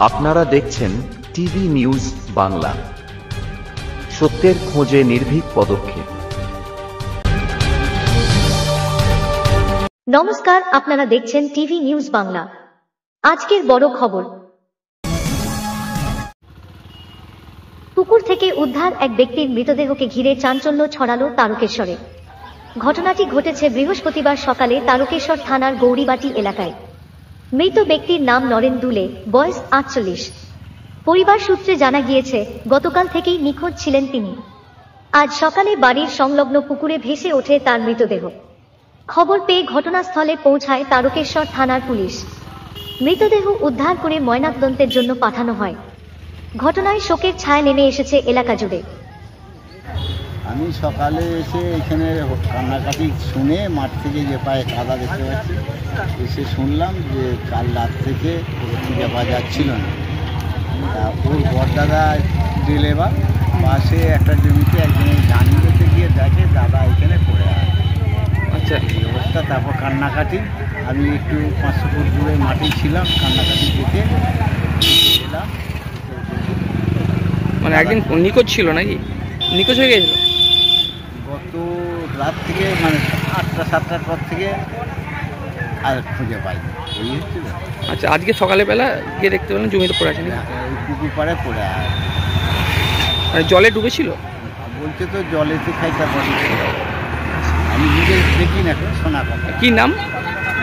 আপনারা দেখছেন TV news Bangla, সত্যের খোঁজে নির্ভীক পদক্ষেপ। নমস্কার, আপনারা দেখছেন টিভি নিউজ বাংলা। আজকের বড় খবর, পুকুর থেকে উদ্ধার এক ব্যক্তির মৃতদেহকে ঘিরে চাঞ্চল্য ছড়ালো তারকেশ্বরে। ঘটনাটি ঘটেছে বৃহস্পতিবার সকালে তারকেশ্বর থানার গৌরীবাটি এলাকায়। মৃত ব্যক্তির নাম নরেন দুলে, বয়স ৪৮। পরিবার সূত্রে জানা গিয়েছে, গতকাল থেকেই নিখোঁজ ছিলেন তিনি। আজ সকালে বাড়ির সংলগ্ন পুকুরে ভেসে ওঠে তার মৃতদেহ। খবর পেয়ে ঘটনাস্থলে পৌঁছায় তারকেশ্বর থানার পুলিশ। মৃতদেহ উদ্ধার করে ময়নাতদন্তের জন্য পাঠানো হয়। ঘটনায় শোকের ছায়া নেমে এসেছে এলাকা জুড়ে। আমি সকালে এসে এখানে কান্নাকাটি শুনে মাঠ থেকে যে পায়ে কাদা দেখতে পাচ্ছি, এসে শুনলাম যে কাল রাত থেকে খুঁজে পাওয়া যাচ্ছিল না। ওর বড়দাদা ডেলেবার পাশে একটা জমিতে একজনের ধান দিতে গিয়ে দেখে দাদা এখানে পড়ে আছে। আচ্ছা, এই অবস্থা। তারপর কান্নাকাটি, আমি একটু 500 ফুট দূরে মাটি ছিলাম, কান্নাকাটি দেখে এলাম। মানে একদিন নিখোঁজ ছিল নাকি? নিখোঁজ হয়ে গেছিল গত রাত থেকে, মানে 8টা 7টার পর থেকে আর খুঁজে পাইনি। এই হচ্ছে। আচ্ছা, আজকে সকালবেলা গিয়ে দেখতে পেলেন জমিতে পড়ে আছে? ওই পুকুর পাড়ে পড়ে আছে। মানে জলে ডুবেছিল বলছে তো জলেতে খাইতে পারি, আমি নিজে দেখি না, শোনা কথা। কি নাম?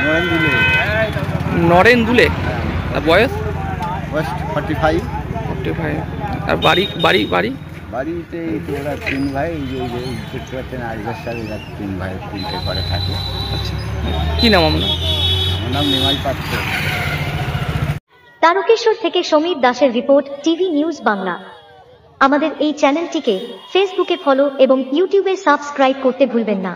নরেন দুলে। নরেন দুলে। আর বয়স? বয়স 45। আর বাড়ি বাড়ি বাড়ি বাড়িতে ওরা 3 ভাই। এই যে দেখতে পাচ্ছেন আজকের সাথে 3 ভাই 3টে ঘরে থাকে। আচ্ছা, কি নাম আপনার? আমার নাম নিমাই পাত্র। তারকেশ্বর থেকে সমীর দাসের রিপোর্ট, টিভি নিউজ বাংলা। আমাদের এই চ্যানেলটিকে ফেসবুকে ফলো এবং ইউটিউবে সাবস্ক্রাইব করতে ভুলবেন না।